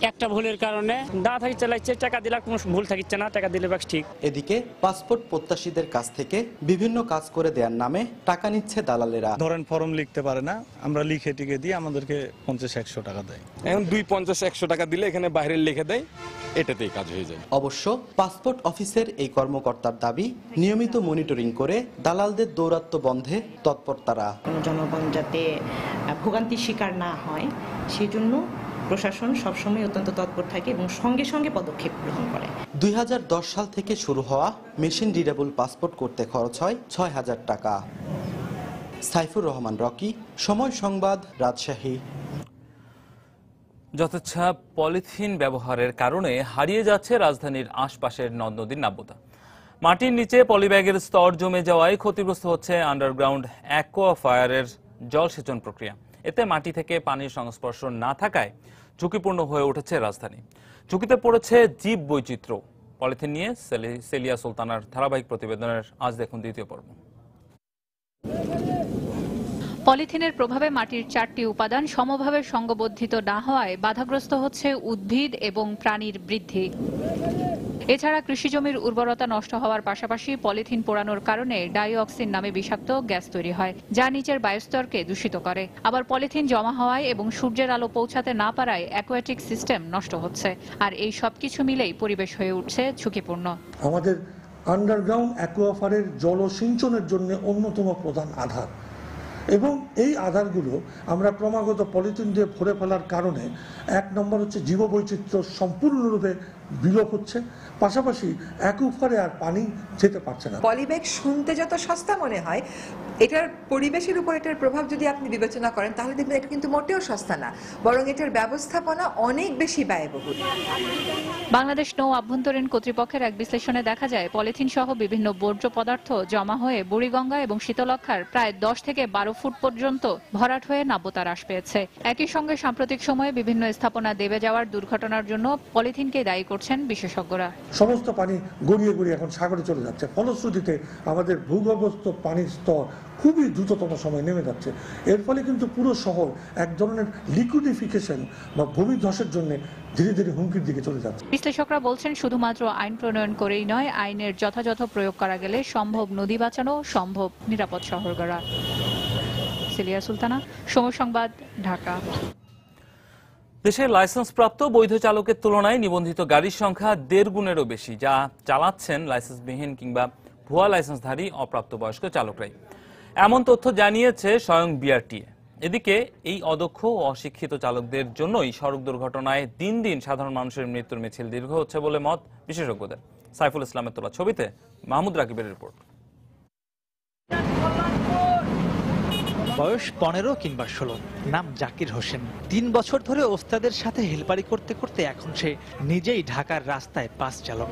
একটা ভুলের কারণে দা থাকি চালাইছে, টাকা দিলে কোনো ভুল থাকিচ্ছে না, টাকা দিলে বাস ঠিক। এদিকে পাসপোর্ট প্রত্যাশীদের কাছ থেকে বিভিন্ন কাজ করে দেওয়ার নামে টাকা নিচ্ছে দালালেরা। ধরেন ফর্ম লিখতে পারে না, আমরা লিখে টিকে দিয়ে আমাদেরকে ৫০-১০০ টাকা দেয়। এখন ২৫০-১০০ টাকা দিলে এখানে বাইরে লিখে দেয়, এটাতেই কাজ হয়ে যায়। অবশ্য পাসপোর্ট অফিসের এই কর্মকর্তার দাবি, নিয়মিত মনিটরিং করে দালালদের দৌরাত্ম্য বন্ধে তৎপর তারা। জনগণ যাতে ভোগান্তির শিকার না হয় সেজন্য প্রশাসন সবসময় অত্যন্ত তৎপর থাকে এবং সঙ্গে সঙ্গে পদক্ষেপ গ্রহণ করে। ২০১০ সাল থেকে শুরু হওয়া মেশিন রিডেবল পাসপোর্ট করতে খরচ হয় ৬,০০০ টাকা। সাইফুর রহমান রকি, সময় সংবাদ, রাজশাহী। যথেচ্ছা পলিথিন ব্যবহারের কারণে হারিয়ে যাচ্ছে রাজধানীর আশপাশের নদ নদীর নাব্যতা। মাটির নিচে পলিব্যাগের স্তর জমে যাওয়ায় ক্ষতিগ্রস্ত হচ্ছে আন্ডারগ্রাউন্ড অ্যাকোয়াফায়ারের জলসেচন প্রক্রিয়া। এতে মাটি থেকে পানির সংস্পর্শ না থাকায় ঝুঁকিপূর্ণ হয়ে উঠেছে রাজধানী। ঝুঁকিতে পড়েছে জীব বৈচিত্র্য। পলিথিন নিয়ে সেলিয়া সুলতানার ধারাবাহিক প্রতিবেদনের আজ দেখুন দ্বিতীয় পর্ব। পলিথিনের প্রভাবে মাটির 4টি উপাদান সমভাবে সংঘবদ্ধিত না হওয়ায় বাধাগ্রস্ত হচ্ছে উদ্ভিদ এবং প্রাণীর বৃদ্ধি। এছাড়া কৃষিজমির উর্বরতা নষ্ট হওয়ার পাশাপাশি পলিথিন পোড়ানোর কারণে ডাইঅক্সিন নামে বিষাক্ত গ্যাস তৈরি হয়, যা নিচের বায়ুস্তরকে দূষিত করে। আবার পলিথিন জমা হওয়ায় এবং সূর্যের আলো পৌঁছাতে না পারায় অ্যাকোয়াটিক সিস্টেম নষ্ট হচ্ছে। আর এই সবকিছু মিলেই পরিবেশ হয়ে উঠছে ঝুঁকিপূর্ণ। আমাদের আন্ডারগ্রাউন্ড অ্যাকোয়াফারের জলসিঞ্চনের জন্য অন্যতম প্রধান আধার, এবং এই আধারগুলো আমরা ক্রমাগত পলিথিন দিয়ে ভরে ফেলার কারণে এক নম্বর হচ্ছে জীববৈচিত্র্য সম্পূর্ণরূপে বিলোপ হচ্ছে, পাশাপাশি অ্যাকুইফারে আর পানি যেতে পারছে না। পলিব্যাগ শুনতে যত সস্তা মনে হয়, এটার পরিবেশের উপর এটার প্রভাব যদি আপনি বিবেচনা করেন তাহলে দেখবেন এটা কিন্তু মোটেও সস্তা না, বরং এটার ব্যবস্থাপনা অনেক বেশি ব্যয়বহুল। বাংলাদেশ নৌ আভ্যন্তরীণ কর্তৃপক্ষের এক বিশ্লেষণে দেখা যায় পলিথিন সহ বিভিন্ন বর্জ্য পদার্থ জমা হয়ে বুড়িগঙ্গা এবং শীতলক্ষার প্রায় 10 থেকে 12 ফুট পর্যন্ত ভরাট হয়ে নাব্যতা হ্রাস পেয়েছে। একই সঙ্গে সাম্প্রতিক সময়ে বিভিন্ন স্থাপনা দেবে যাওয়ার দুর্ঘটনার জন্য পলিথিনকে দায়ী করছেন বিশেষজ্ঞরা। সমস্ত পানি গড়িয়ে গড়িয়ে এখন সাগরে চলে যাচ্ছে, ফলশ্রুতিতে আমাদের ভূগর্ভস্থ পানির স্তর খুবই দ্রুততম সময় নেমে যাচ্ছে। এর ফলে কিন্তু পুরো শহর এক ধরনের লিকুইডিফিকেশন বা ভূমিধসের জন্য ধীরে ধীরে হুমকির দিকে চলে যাচ্ছে। বিশ্লেষকরা বলছেন শুধুমাত্র আইন প্রণয়ন করেই নয়, আইনের যথাযথ প্রয়োগ করা গেলে সম্ভব নদী বাঁচানো, সম্ভব নিরাপদ শহর গড়া। সিলিয়া সুলতানা, সময় সংবাদ, ঢাকা। দেশের লাইসেন্সপ্রাপ্ত বৈধ চালকের তুলনায় নিবন্ধিত গাড়ির সংখ্যা 1.5 গুণেরও বেশি, যা চালাচ্ছেন লাইসেন্সবিহীন কিংবা ভুয়া লাইসেন্সধারী অপ্রাপ্তবয়স্ক চালকরাই। এমন তথ্য জানিয়েছে স্বয়ং বিআরটিএ। এদিকে এই অদক্ষ ও অশিক্ষিত চালকদের জন্যই সড়ক দুর্ঘটনায় দিন দিন সাধারণ মানুষের মৃত্যুর মিছিল দীর্ঘ হচ্ছে বলে মত বিশেষজ্ঞদের। সাইফুল ইসলামের তোলা ছবিতে মাহমুদ রাকিবের রিপোর্ট। বয়স 15 কিংবা 16, নাম জাকির হোসেন। 3 বছর ধরে ওস্তাদের সাথে হেলপারি করতে করতে এখন সে নিজেই ঢাকার রাস্তায় বাস চালক।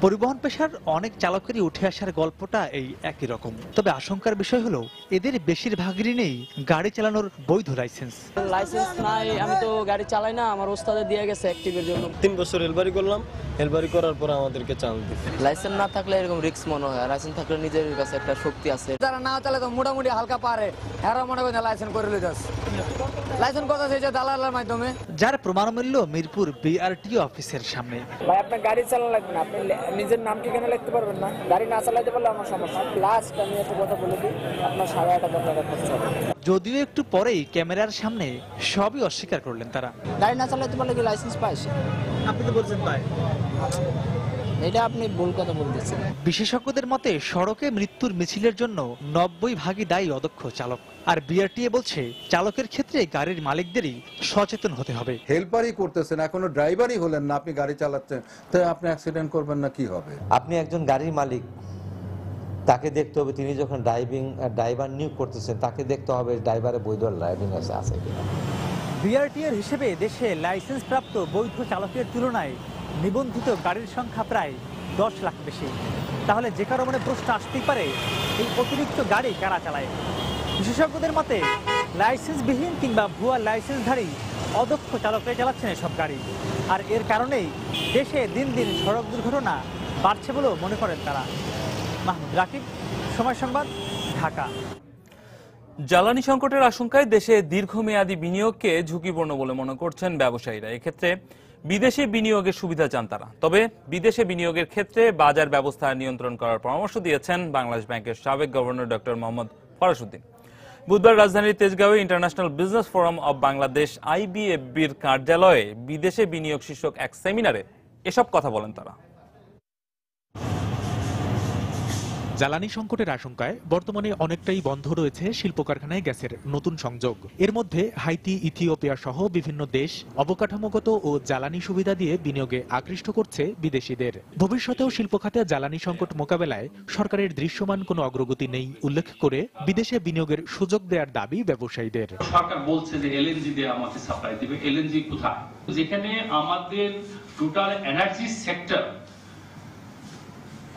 পরিবহন পেশার অনেক চালকেরই উঠে আসার গল্পটা এই একই রকম। তবে আশঙ্কার বিষয় হলো এদের বেশিরভাগেরই নেই গাড়ি চালানোর বৈধ লাইসেন্স। লাইসেন্স নাই, আমি তো গাড়ি চালাই না, আমার ওস্তাদে দিয়ে গেছে অ্যাক্টিভের জন্য। 3 বছর হেলপারি করলাম, হেলপারি করার পর আমাদেরকে চান্স দিচ্ছে। লাইসেন্স না থাকলে এরকম রিস্ক মনে হয়, লাইসেন্স থাকলে নিজের কাছে একটা শক্তি আছে। যারা না চালে তো মোটামুটি হালকা পারে, এরা মনে করে লাইসেন্স করে লইতাছে। লাইসেন্স কথা হয়েছে দালালের মাধ্যমে, যার প্রমাণ মিলল মিরপুর বিআরটিও অফিসের সামনে। ভাই আপনার গাড়ি চালানো লাগবে না, আপনি নিজের নাম ঠিকানা লিখতে পারবেন না, গাড়ি না চালাতে পারলে আমার সমস্যা। লাস্ট আমি একটা কথা বলে দিই, আপনার 8,500 টাকা খরচ হবে। যদিও একটু পরেই ক্যামেরার সামনে সবই অস্বীকার করলেন তারা। গাড়ি না চালাতে পারলে কি লাইসেন্স পাইছে? আপনি তো বলছেন পায়, এটা আপনি ভুল কথা বলতেছেন। বিশেষজ্ঞদের মতে সড়কে মৃত্যুর মিছিলের জন্য 90% দায়ী অদক্ষ চালক। আর বিআরটিএ বলছে চালকের ক্ষেত্রে গাড়ির মালিকদেরই সচেতন হতে হবে। হেলপারই করতেছেন, এখনো ড্রাইভারই হলেন না, আপনি গাড়ি চালাচ্ছেন, তো আপনি অ্যাক্সিডেন্ট করবেন না, কি হবে? আপনি একজন গাড়ির মালিক, তাকে দেখতে হবে তিনি যখন ড্রাইভার নিয়োগ করতেছেন তাকে দেখতে হবে ড্রাইভারের বৈধ ড্রাইভিং লাইসেন্স আছে কিনা। বিআরটিএর হিসেবে দেশে লাইসেন্স প্রাপ্ত বৈধ চালকের তুলনায় নিবন্ধিত গাড়ির সংখ্যা প্রায় 10 লাখ বেশি। তাহলে যে কারো মনে প্রশ্ন আসতেই পারে, এই অতিরিক্ত গাড়ি কারা চালায়? বিশেষজ্ঞদের মতে লাইসেন্সবিহীন কিংবা ভুয়া লাইসেন্সধারী অদক্ষ চালকরাই চালাচ্ছেন এসব গাড়ি। আর এর কারণেই দেশে দিন দিন সড়ক দুর্ঘটনা বাড়ছে বলেও মনে করেন তারা। মাহমুদ রাকিব, সময় সংবাদ, ঢাকা। জ্বালানি সংকটের আশঙ্কায় দেশে দীর্ঘমেয়াদী বিনিয়োগকে ঝুঁকিপূর্ণ বলে মনে করছেন ব্যবসায়ীরা। এক্ষেত্রে বিদেশে বিনিয়োগের সুবিধা চান তারা। তবে বিদেশে বিনিয়োগের ক্ষেত্রে বাজার ব্যবস্থা নিয়ন্ত্রণ করার পরামর্শ দিয়েছেন বাংলাদেশ ব্যাংকের সাবেক গভর্নর ডক্টর মোহাম্মদ ফরাসউদ্দিন। বুধবার রাজধানীর তেজগাঁওয়ে international business forum of Bangladesh IBFB'র কার্যালয়ে বিদেশে বিনিয়োগ শীর্ষক এক সেমিনারে এসব কথা বলেন তারা। জ্বালানি সংকটের আশঙ্কায় বর্তমানে অনেকটাই বন্ধ রয়েছে শিল্প কারখানায় গ্যাসের নতুন সংযোগ। এর মধ্যে হাইতি, ইথিওপিয়া সহ বিভিন্ন দেশ অবকাঠামোগত ও জ্বালানি সুবিধা দিয়ে বিনিয়োগে আকৃষ্ট করছে বিদেশিদের। ভবিষ্যতেও শিল্প খাতে জ্বালানি সংকট মোকাবেলায় সরকারের দৃশ্যমান কোনো অগ্রগতি নেই উল্লেখ করে বিদেশে বিনিয়োগের সুযোগ দেওয়ার দাবি ব্যবসায়ীদের। সরকার বলছে যে এলএনজি দিয়ে আমাকে সাপ্লাই দিবে, এলএনজি কোথায়? যেখানে আমাদের টোটাল এনার্জি সেক্টর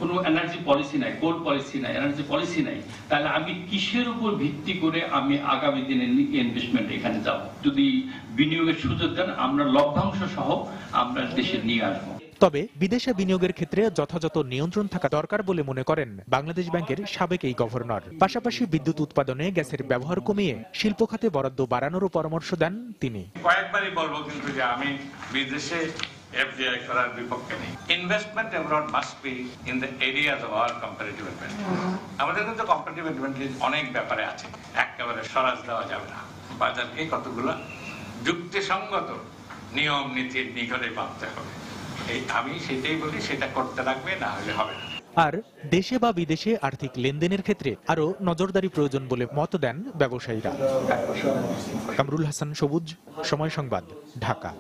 কোনো এনার্জি পলিসি নাই, কোল পলিসি নাই, এনার্জি পলিসি নাই, তাহলে আমি কিসের উপর ভিত্তি করে আমি আগামী দিনে ইনভেস্টমেন্ট এখানে যাব? যদি বিনিয়োগের সুযোগ দেন, আমরা লভ্যাংশ সহ আমরা দেশে নিয়ে আসবো। তবে বিদেশে বিনিয়োগের ক্ষেত্রে যথাযথ নিয়ন্ত্রণ থাকা দরকার বলে মনে করেন বাংলাদেশ ব্যাংকের সাবেক এই গভর্নর। পাশাপাশি বিদ্যুৎ উৎপাদনে গ্যাসের ব্যবহার কমিয়ে শিল্প খাতে বরাদ্দ বাড়ানোরও পরামর্শ দেন তিনি। কয়েকবারই বলবো কিন্তু যে আমি বিদেশে FDI করার বিপক্ষে নেই। Investment abroad must be in the areas of our comparative advantage. আমাদের কিন্তু কম্পারেটিভ অ্যাডভান্টেজ অনেক ব্যাপারে আছে, একেবারে সরাস দেওয়া যাবে না। বাজারকে কতগুলো যুক্তিসঙ্গত নিয়ম নীতির নিকটে মানতে হবে। আমি সেটাই বলি, সেটা করতে লাগবে, না হলে হবে না। আর দেশে বা বিদেশে আর্থিক লেনদেনের ক্ষেত্রে আরো নজরদারি প্রয়োজন বলে মত দেন ব্যবসায়ীরা। কামরুল হাসান সবুজ, সময় সংবাদ, ঢাকা।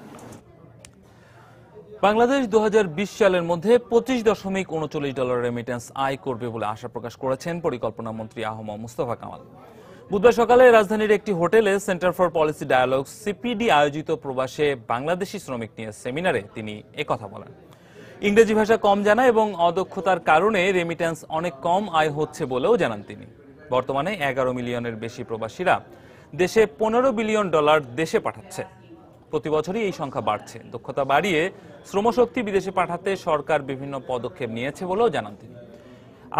বাংলাদেশ 2020 সালের মধ্যে $25.39 রেমিটেন্স আয় করবে বলে আশা প্রকাশ করেছেন পরিকল্পনা মন্ত্রী আহম মুস্তফা কামাল। বুধবার সকালে রাজধানীর একটি হোটেলে centre for policy dialogue CPD আয়োজিত প্রবাসে বাংলাদেশি শ্রমিক নিয়ে সেমিনারে তিনি একথা বলেন। ইংরেজি ভাষা কম জানা এবং অদক্ষতার কারণে রেমিটেন্স অনেক কম আয় হচ্ছে বলেও জানান তিনি। বর্তমানে 11 মিলিয়নের বেশি প্রবাসীরা দেশে $15 বিলিয়ন দেশে পাঠাচ্ছে। প্রতি বছরই এই সংখ্যা বাড়ছে। দক্ষতা বাড়িয়ে শ্রমশক্তি বিদেশে পাঠাতে সরকার বিভিন্ন পদক্ষেপ নিয়েছে বলেও জানান তিনি।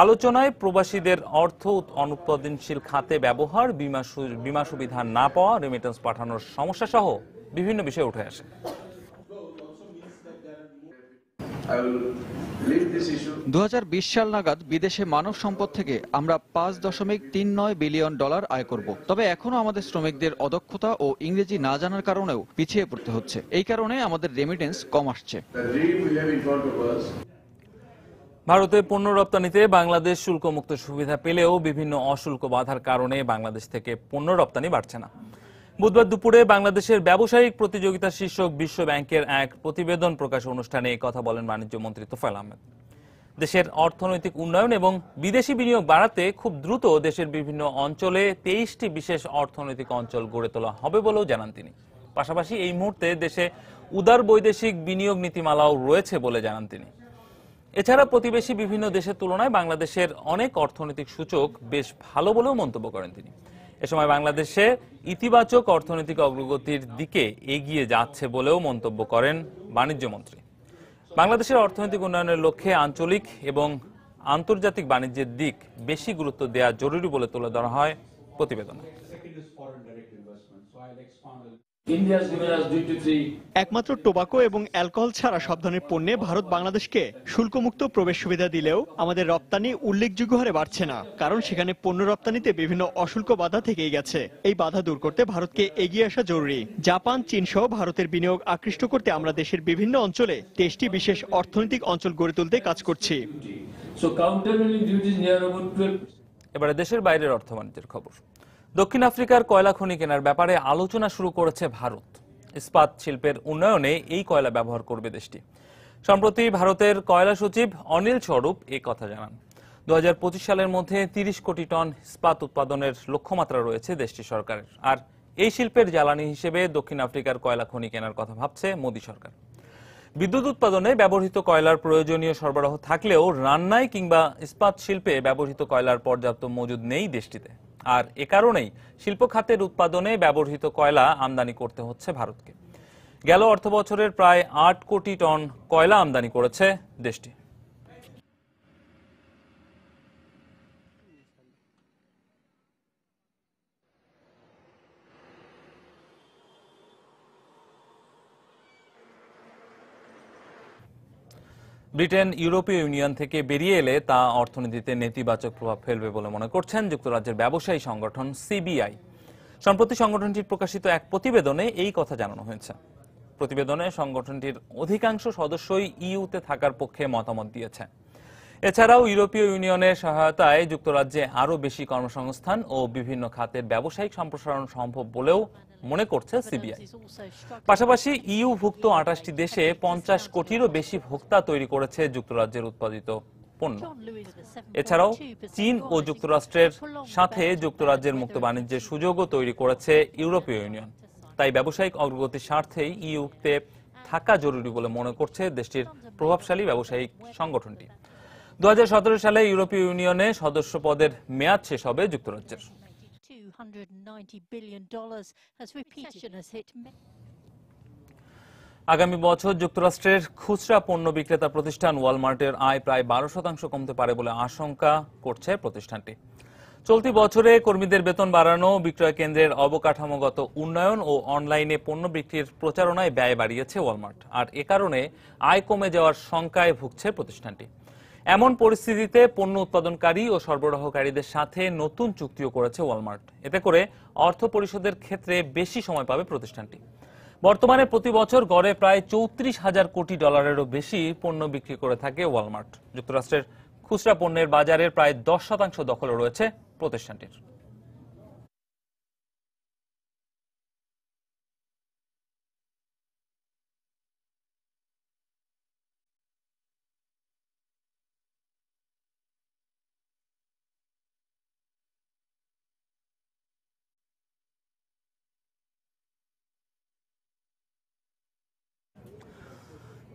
আলোচনায় প্রবাসীদের অর্থ অনুৎপাদনশীল খাতে ব্যবহার, বীমা সুবিধা না পাওয়া, রেমিটেন্স পাঠানোর সমস্যা সহ বিভিন্ন বিষয় উঠে আসে। 2020 সাল নাগাদ বিদেশে মানব সম্পদ থেকে আমরা $5.39 বিলিয়ন আয় করব। তবে এখনো আমাদের শ্রমিকদের অদক্ষতা ও ইংরেজি না জানার কারণেও পিছিয়ে পড়তে হচ্ছে। এই কারণে আমাদের রেমিটেন্স কম আসছে। ভারতে পণ্য রপ্তানিতে বাংলাদেশ শুল্কমুক্ত সুবিধা পেলেও বিভিন্ন অশুল্ক বাধার কারণে বাংলাদেশ থেকে পণ্য রপ্তানি বাড়ছে না। বুধবার দুপুরে বাংলাদেশের ব্যবসায়িক প্রতিযোগিতা শীর্ষক বিশ্ব ব্যাংকের এক প্রতিবেদন প্রকাশ অনুষ্ঠানে এই কথা বলেন বাণিজ্য মন্ত্রী তোফায়েল আহমেদ। দেশের অর্থনৈতিক উন্নয়ন এবং বিদেশি বিনিয়োগ বাড়াতে খুব দ্রুত দেশের বিভিন্ন অঞ্চলে 23টি বিশেষ অর্থনৈতিক অঞ্চল গড়ে তোলা হবে বলেও জানান তিনি। পাশাপাশি এই মুহূর্তে দেশে উদার বৈদেশিক বিনিয়োগ নীতিমালাও রয়েছে বলে জানান তিনি। এছাড়া প্রতিবেশী বিভিন্ন দেশের তুলনায় বাংলাদেশের অনেক অর্থনৈতিক সূচক বেশ ভালো বলেও মন্তব্য করেন তিনি। এ সময় বাংলাদেশে ইতিবাচক অর্থনৈতিক অগ্রগতির দিকে এগিয়ে যাচ্ছে বলেও মন্তব্য করেন বাণিজ্য মন্ত্রী। বাংলাদেশের অর্থনৈতিক উন্নয়নের লক্ষ্যে আঞ্চলিক এবং আন্তর্জাতিক বাণিজ্যের দিক বেশি গুরুত্ব দেওয়া জরুরি বলে তুলে ধরা হয় প্রতিবেদনে। একমাত্র টোবাকো এবং অ্যালকোহল ছাড়া সব ধরনের পণ্যে ভারত বাংলাদেশকে শুল্কমুক্ত প্রবেশ সুবিধা দিলেও আমাদের রপ্তানি উল্লেখযোগ্য হারে বাড়ছে না, কারণ সেখানে পণ্য রপ্তানিতে বিভিন্ন অশুল্ক বাধা থেকেই গেছে। এই বাধা দূর করতে ভারতকে এগিয়ে আসা জরুরি। জাপান, চীন সহ ভারতের বিনিয়োগ আকৃষ্ট করতে আমরা দেশের বিভিন্ন অঞ্চলে 23টি বিশেষ অর্থনৈতিক অঞ্চল গড়ে তুলতে কাজ করছি। এবারে দেশের বাইরের অর্থ বাণিজ্যের খবর। দক্ষিণ আফ্রিকার কয়লা খনি কেনার ব্যাপারে আলোচনা শুরু করেছে ভারত। ইস্পাত শিল্পের উন্নয়নে এই কয়লা ব্যবহার করবে দেশটি। সম্প্রতি ভারতের কয়লা সচিব অনিল স্বরূপ এই কথা জানান। 2025 সালের মধ্যে 30 কোটি টন ইস্পাত উৎপাদনের লক্ষ্যমাত্রা রয়েছে দেশটির সরকারের। আর এই শিল্পের জ্বালানি হিসেবে দক্ষিণ আফ্রিকার কয়লা খনি কেনার কথা ভাবছে মোদী সরকার। বিদ্যুৎ উৎপাদনে ব্যবহৃত কয়লার প্রয়োজনীয় সরবরাহ থাকলেও রান্নায় কিংবা ইস্পাত শিল্পে ব্যবহৃত কয়লার পর্যাপ্ত মজুদ নেই দেশটিতে। আর এ কারণেই শিল্প খাতের উৎপাদনে ব্যবহৃত কয়লা আমদানি করতে হচ্ছে ভারতকে। গেল অর্থবছরের প্রায় 8 কোটি টন কয়লা আমদানি করেছে দেশটি। ব্রিটেন ইউরোপীয় ইউনিয়ন থেকে বেরিয়ে এলে তা অর্থনীতিতে নেতিবাচক প্রভাব ফেলবে বলে মনে করছেন যুক্তরাজ্যের ব্যবসায়ী সংগঠন সিবিআই। সম্প্রতি সংগঠনটির প্রকাশিত এক প্রতিবেদনে এই কথা জানানো হয়েছে। প্রতিবেদনে সংগঠনটির অধিকাংশ সদস্যই ইউতে থাকার পক্ষে মতামত দিয়েছে। এছাড়াও ইউরোপীয় ইউনিয়নের সহায়তায় যুক্তরাজ্যে আরও বেশি কর্মসংস্থান ও বিভিন্ন খাতের ব্যবসায়িক সম্প্রসারণ সম্ভব বলেও মনে করছে সিবিআই। পাশাপাশি ইউভুক্ত 28টি দেশে 50 কোটিরও বেশি ভোক্তা তৈরি করেছে যুক্তরাজ্যের উৎপাদিত পণ্য। এছাড়াও চীন ও যুক্তরাষ্ট্রের সাথে যুক্তরাজ্যের মুক্ত বাণিজ্যের সুযোগও তৈরি করেছে ইউরোপীয় ইউনিয়ন। তাই ব্যবসায়িক অগ্রগতির স্বার্থেই ইউতে থাকা জরুরি বলে মনে করছে দেশটির প্রভাবশালী ব্যবসায়িক সংগঠনটি। 2017 সালে ইউরোপীয় ইউনিয়নে সদস্য পদের মেয়াদ শেষ হবে যুক্তরাজ্যের। আগামী বছর যুক্তরাষ্ট্রের খুচরা পণ্য বিক্রেতা প্রতিষ্ঠান ওয়ালমার্টের আয় প্রায় 12% কমতে পারে বলে আশঙ্কা করছে প্রতিষ্ঠানটি। চলতি বছরে কর্মীদের বেতন বাড়ানো, বিক্রয় কেন্দ্রের অবকাঠামোগত উন্নয়ন ও অনলাইনে পণ্য বিক্রির প্রচারণায় ব্যয় বাড়িয়েছে ওয়ালমার্ট। আর এ কারণে আয় কমে যাওয়ার শঙ্কায় ভুগছে প্রতিষ্ঠানটি। এমন পরিস্থিতিতে পণ্য উৎপাদনকারী ও সরবরাহকারীদের সাথে নতুন চুক্তিও করেছে ওয়ালমার্ট। এতে করে অর্থ পরিশোধের ক্ষেত্রে বেশি সময় পাবে প্রতিষ্ঠানটি। বর্তমানে প্রতি বছর গড়ে প্রায় 34,000 কোটি ডলারেরও বেশি পণ্য বিক্রি করে থাকে ওয়ালমার্ট। যুক্তরাষ্ট্রের খুচরা পণ্যের বাজারের প্রায় 10% দখলে রয়েছে প্রতিষ্ঠানটির।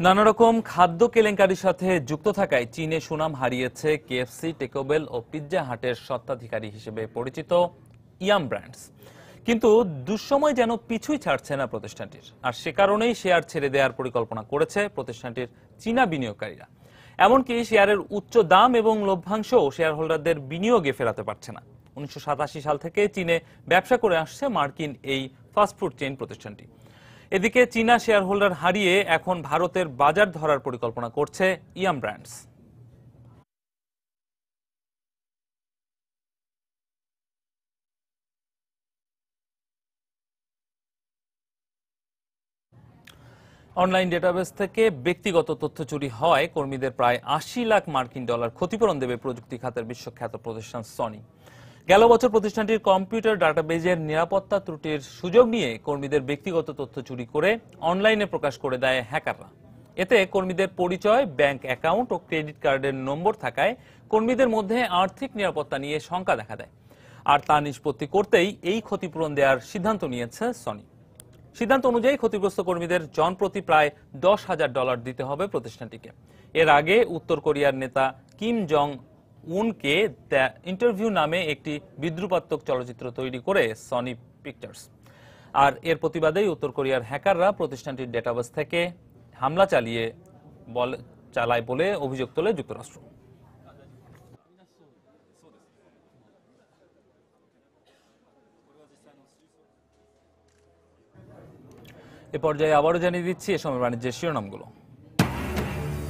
নানা রকম খাদ্য কেলেঙ্কারির সাথে যুক্ত থাকায় চীনে সুনাম হারিয়েছে কেএফসি, টেকোবেল ও পিৎজা হাটের স্বত্বাধিকারী হিসেবে পরিচিত ইয়াম ব্র্যান্ডস। কিন্তু দুঃসময় যেন পিছুই ছাড়ছে না প্রতিষ্ঠানটির, আর সে কারণেই শেয়ার ছেড়ে দেওয়ার পরিকল্পনা করেছে প্রতিষ্ঠানটির চীনা বিনিয়োগকারীরা। এমনকি শেয়ারের উচ্চ দাম এবং লভ্যাংশ শেয়ার হোল্ডারদের বিনিয়োগে ফেরাতে পারছে না। 1987 সাল থেকে চীনে ব্যবসা করে আসছে মার্কিন এই ফাস্টফুড চেইন প্রতিষ্ঠানটি। এদিকে চীনা শেয়ার হোল্ডার হারিয়ে এখন ভারতের বাজার ধরার পরিকল্পনা করছে ইয়াম ব্র্যান্ডস। অনলাইন ডেটাবেস থেকে ব্যক্তিগত তথ্য চুরি হওয়ায় কর্মীদের প্রায় 80 লাখ মার্কিন ডলার ক্ষতিপূরণ দেবে প্রযুক্তি খাতের বিশ্বখ্যাত প্রতিষ্ঠান সনি। গেল বছর প্রতিষ্ঠানটির কম্পিউটার ডাটাবেজের নিরাপত্তা ত্রুটির সুযোগ নিয়ে কর্মীদের ব্যক্তিগত তথ্য চুরি করে অনলাইনে প্রকাশ করে দেয় হ্যাকাররা। এতে কর্মীদের পরিচয়, ব্যাংক অ্যাকাউন্ট ও ক্রেডিট কার্ডের নম্বর থাকায় কর্মীদের মধ্যে আর্থিক নিরাপত্তা নিয়ে শঙ্কা দেখা দেয়। আর তা নিষ্পত্তি করতেই এই ক্ষতিপূরণ দেওয়ার সিদ্ধান্ত নিয়েছে সনি। সিদ্ধান্ত অনুযায়ী ক্ষতিগ্রস্ত কর্মীদের জনপ্রতি প্রায় $10,000 দিতে হবে প্রতিষ্ঠানটিকে। এর আগে উত্তর কোরিয়ার নেতা কিম জং উনকে দ্য ইন্টারভিউ নামে একটি বিদ্রুপাত্মক চলচ্চিত্র তৈরি করে সনি পিকচার্স। আর এর প্রতিবাদেই উত্তর কোরিয়ার হ্যাকাররা প্রতিষ্ঠানটির ডেটাবেস থেকে হামলা চালায় বলে অভিযোগ তোলে যুক্তরাষ্ট্র। এ পর্যায়ে আবারও জানিয়ে দিচ্ছি এ সময় বাণিজ্যের শিরোনামগুলো।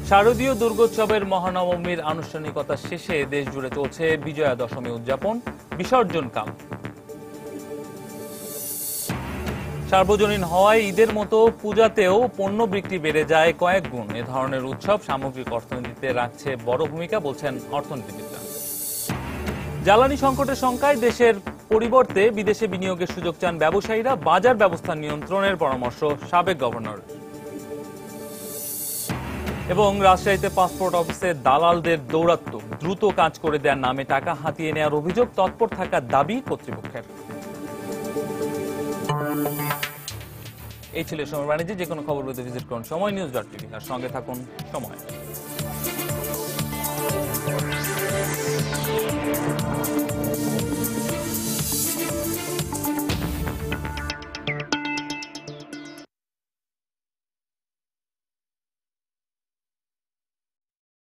শারদীয় দুর্গোৎসবের মহানবমীর আনুষ্ঠানিকতা শেষে দেশ জুড়ে চলছে বিজয়া দশমী উদযাপন, বিসর্জন কাল। সার্বজনীন হওয়ায় ঈদের মতো পূজাতেও পণ্য বিক্রি বেড়ে যায় কয়েক গুণ। এ ধরনের উৎসব সামগ্রিক অর্থনীতিতে রাখছে বড় ভূমিকা বলছেন অর্থনীতিবিদরা। জ্বালানি সংকটের শঙ্কায় দেশের পরিবর্তে বিদেশে বিনিয়োগের সুযোগ চান ব্যবসায়ীরা, বাজার ব্যবস্থা নিয়ন্ত্রণের পরামর্শ সাবেক গভর্নর। এবং রাজশাহীতে পাসপোর্ট অফিসে দালালদের দৌরাত্ম্য, দ্রুত কাজ করে দেওয়ার নামে টাকা হাতিয়ে নেওয়ার অভিযোগ, তৎপর থাকার দাবি কর্তৃপক্ষের। এই ছিল সময় বাণিজ্যে। যে কোনো খবর পেতে ভিজিট করুন সময়নিউজ.tv আর সঙ্গে থাকুন সময়।